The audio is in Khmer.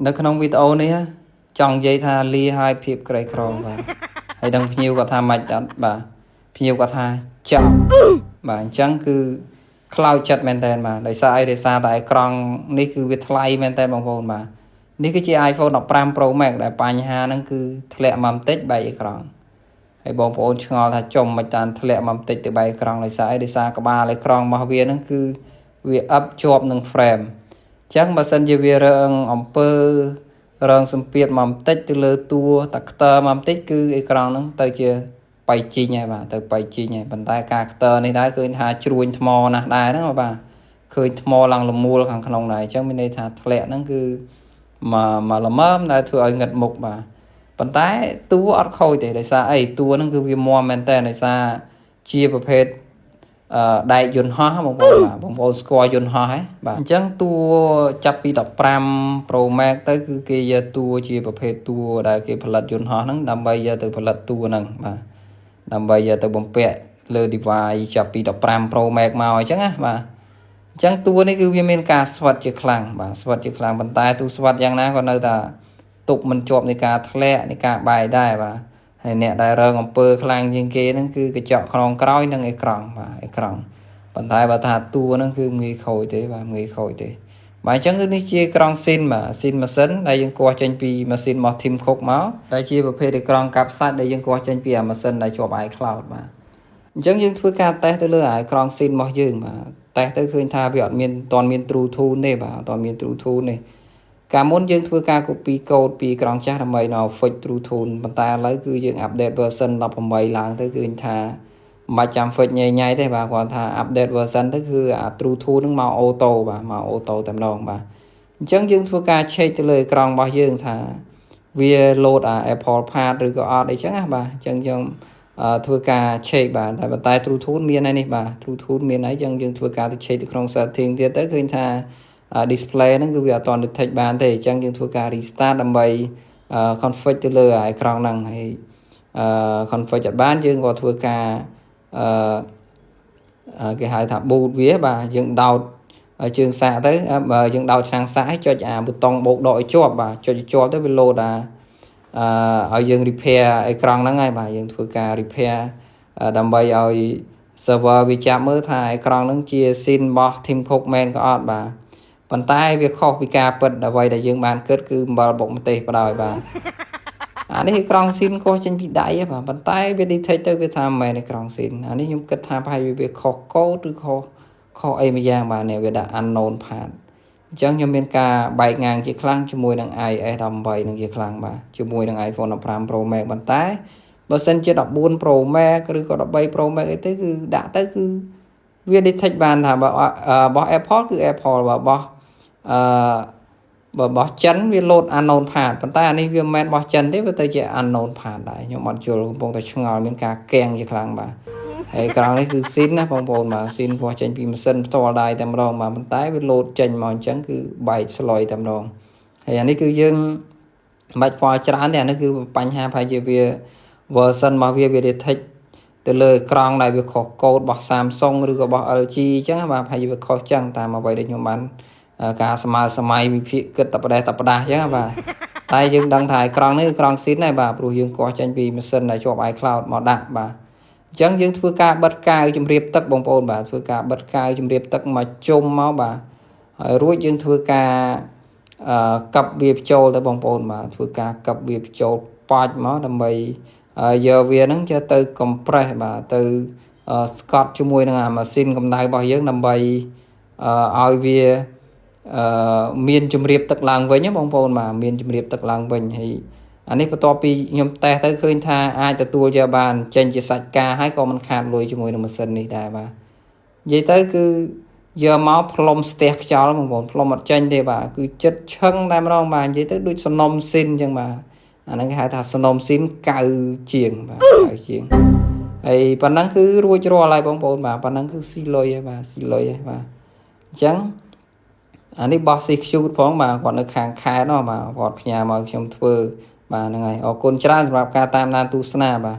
នៅក្នុងវីដេអូនេះចង់និយាយថាលាហើយភាពក្រីក្របាទហើយដឹងភ្ញៀវគាត់ថាម៉េចអត់បាទភ្ញៀវគាត់ថាចាប់បាទអញ្ចឹងគឺខ្លោចចិត្តមែនតើបាទដោយសារអីដោយសារតែអេក្រង់នេះគឺវាថ្លៃមែនតើបងប្អូនបាទនេះគឺជា iPhone 15 Pro Max ដែលបញ្ហាហ្នឹងគឺធ្លាក់មកបន្តិចបែកអេក្រង់ហើយបងប្អូនឆ្ងល់ថាចុំមិនតានធ្លាក់មកបន្តិចទៅបែកអេក្រង់ដោយសារអីដោយសារក្បាលអេក្រង់របស់វាហ្នឹងគឺវាអឹបជាប់នឹង frame ចឹងបើសិនជាវារើងអំពើរងសម្ពាធមកបន្តិចទៅលើតួតាខ្ទ័រមកបន្តិចគឺអេក្រង់ហ្នឹងទៅជាបៃជីងហើយបាទទៅបៃជីងហើយប៉ុន្តែការខ្ទ័រនេះដែរឃើញថាជ្រួញថ្មណាស់ដែរហ្នឹងបាទឃើញថ្មឡើងលមូលខាងក្នុងដែរអញ្ចឹងមានន័យថាធ្លាក់ហ្នឹងគឺមកល្មមដែលធ្វើឲ្យងឹតមុខបាទប៉ុន្តែតួអត់ខូចទេដោយសារអីតួហ្នឹងគឺវាមាំមែនតើដោយសារជាប្រភេទដែកយន្តហោះបងប្អូនបាទបងប្អូនស្គាល់យន្តហោះហ៎បាទអញ្ចឹងតួចាប់ពី15 Pro Max ទៅគឺគេយកតួជាប្រភេទតួដែលគេផលិតយន្តហោះហ្នឹងដើម្បីយកទៅផលិតតួហ្នឹងបាទដើម្បីយកទៅបំពាក់លើ device ចាប់ពី15 Pro Max មកអញ្ចឹងណាបាទអញ្ចឹងតួនេះគឺវាមានការស្វិតជាខ្លាំងបាទស្វិតជាខ្លាំងប៉ុន្តែទូស្វិតយ៉ាងណាក៏នៅតែទុកមិនជាប់នៃការធ្លាក់នៃការបែកដែរបាទហើយអ្នកដែលរើងអំពើខ្លាំងជាងគេហ្នឹងគឺកញ្ចក់ខ្នងក្រោយនិងអេក្រង់បាទអេក្រង់ប៉ុន្តែបើថាតួហ្នឹងគឺងាយខូចទេបាទងាយខូចទេបាទអញ្ចឹងគឺនេះជាអេក្រង់ស៊ីនបាទស៊ីនម៉ាស៊ីនដែលយើងគាស់ចេញពីម៉ាស៊ីនរបស់ Tim Cook មកដែលជាប្រភេទអេក្រង់កាប់សាច់ដែលយើងគាស់ចេញពីអាម៉ាស៊ីនដែលជាប់ iCloud បាទអញ្ចឹងយើងធ្វើការតេស្តទៅលើអាអេក្រង់ស៊ីនរបស់យើងបាទតេស្តទៅឃើញថាវាអត់មានតន់មាន True Tune ទេបាទអត់តន់មាន True Tune ទេកាលមុនយើងធ្វើការ copy code ពីក្រងចាស់ដើម្បីនៅ fix True Tune ប៉ុន្តែឥឡូវគឺយើង update version 18ឡើងទៅគឺថាមិនបាច់ចាំ fix ញ៉ៃទេបាទគាត់ថា update version ទៅគឺអា True Tune នឹងមក auto បាទមក auto តែម្ដងបាទអញ្ចឹងយើងធ្វើការ check ទៅលើក្រងរបស់យើងថាវា load អា Apple Path ឬក៏អត់អីចឹងណាបាទអញ្ចឹងយើងធ្វើការ check បាទតែប៉ុន្តែ True Tune មានហើយនេះបាទ True Tune មានហើយអញ្ចឹងយើងធ្វើការទៅ check ទៅក្នុង setting ទៀតទៅឃើញថាdisplay ហ្នឹងគឺវាអត់ទាន់ detect បានទេអញ្ចឹងយើងធ្វើការ restart ដើម្បី config ទៅលើអេក្រង់ហ្នឹងហើយconfig អត់បានយើងក៏ធ្វើការគេហៅថា boot វាបាទយើងដោតជើងសាកទៅបើយើងដោតឆ្នាំងសាកឲ្យចុចអាប៊ូតុងបូកដកឲ្យជាប់បាទចុចឲ្យជាប់ទៅវា load ឲ្យយើង repair អេក្រង់ហ្នឹងហើយបាទយើងធ្វើការ repair ដើម្បីឲ្យ server វាចាប់មើលថាអេក្រង់ហ្នឹងជា scene របស់ Tim Cook មែនក៏អត់បាទប៉ុន្តែវាខុសពីការពិតអ្វីដែលយើងបានគិតគឺអំបិលបុកម្ទេសបដ ாய் បាទអានេះអេក្រង់ស៊ីនខុសចេញពីដៃបាទប៉ុន្តែវា detect ទៅវាថាមិនមែនអេក្រង់ស៊ីនអានេះខ្ញុំគិតថាប្រហែលវាខុសកូដឬខុសអីមួយយ៉ាងបាទនេះវាដាក់ unknown path អញ្ចឹងខ្ញុំមានការបែកងាងជាខ្លាំងជាមួយនឹង iOS 18នឹងជាខ្លាំងបាទជាមួយនឹង iPhone 15 Pro Max ប៉ុន្តែបើសិនជា14 Pro Max ឬក៏13 Pro Max អីទៅគឺដាក់ទៅគឺវា detect បានថារបស់ Apple គឺ Apple របស់របស់ចិនវា load unknown path ប៉ុន្តែអានេះវាមិនមែនរបស់ចិនទេវាទៅជា unknown path ដែរខ្ញុំអត់យល់កំពុងតែឆ្ងល់មានការកៀងជាខ្លាំងបាទហើយក្រោយនេះគឺស៊ីនណាបងប្អូនបាទស៊ីនពោះចេញពីម៉ាស៊ីនផ្ទាល់ដៃតែម្ដងបាទប៉ុន្តែវា load ចេញមកអញ្ចឹងគឺបែកស្លុយតែម្ដងហើយអានេះគឺយើងមិនបាច់ផ្ដល់ច្រើនទេអានេះគឺបញ្ហាប្រហែលជាវា version របស់វា detect ទៅលើអេក្រង់ដែលវាខុសកូដរបស់ Samsung ឬក៏របស់ LG អញ្ចឹងបាទប្រហែលជាវាខុសចឹងតាមអ្វីដែលខ្ញុំបានការស្មើសម័យវិភាគគិតតែប្រទេសតែផ្ដាស់អញ្ចឹងបាទតែយើងដឹងថាអេក្រង់នេះអេក្រង់ស៊ីនដែរបាទព្រោះយើងគាស់ចេញពីម៉ាស៊ីនដែលជាប់ iCloud មកដាក់បាទអញ្ចឹងយើងធ្វើការបិទកាវជំរាបទឹកបងប្អូនបាទធ្វើការបិទកាវជំរាបទឹកមកជុំមកបាទហើយរួចយើងធ្វើការកាប់វាបញ្ចូលទៅបងប្អូនបាទធ្វើការកាប់វាបញ្ចូលប៉ាច់មកដើម្បីយកវាហ្នឹងយកទៅ compress បាទទៅស្កត់ជាមួយនឹងអាម៉ាស៊ីនកម្ដៅរបស់យើងដើម្បីឲ្យវាមានជំរាបទឹកឡើងវិញបងប្អូនបាទមានជំរាបទឹកឡើងវិញហើយអានេះបន្ទាប់ពីខ្ញុំតេស្តទៅឃើញថាអាចទទួលយកបានចេញជាសាច់ការហើយក៏មិនខាតលុយជាមួយនឹងម៉ាស៊ីននេះដែរបាទនិយាយទៅគឺយកមកផ្លុំស្ទះខ្យល់បងប្អូនផ្លុំអត់ចេញទេបាទគឺចិត្តឈឹងតែម្ដងបាទនិយាយទៅដូចសំណុំស៊ីនអញ្ចឹងបាទអាហ្នឹងគេហៅថាសំណុំស៊ីនកៅជាងបាទកៅជាងហើយប៉ុណ្ណឹងគឺរួចរាល់ហើយបងប្អូនបាទប៉ុណ្ណឹងគឺស៊ីលុយហើយបាទស៊ីលុយហើយបាទអញ្ចឹងអានេះបោះ CQ ផងបាទគាត់នៅខាងខេត្តនោះបាទគាត់ផ្ញើមកខ្ញុំធ្វើបាទហ្នឹងហើយអរគុណច្រើនសម្រាប់ការតាមដានទស្សនាបាទ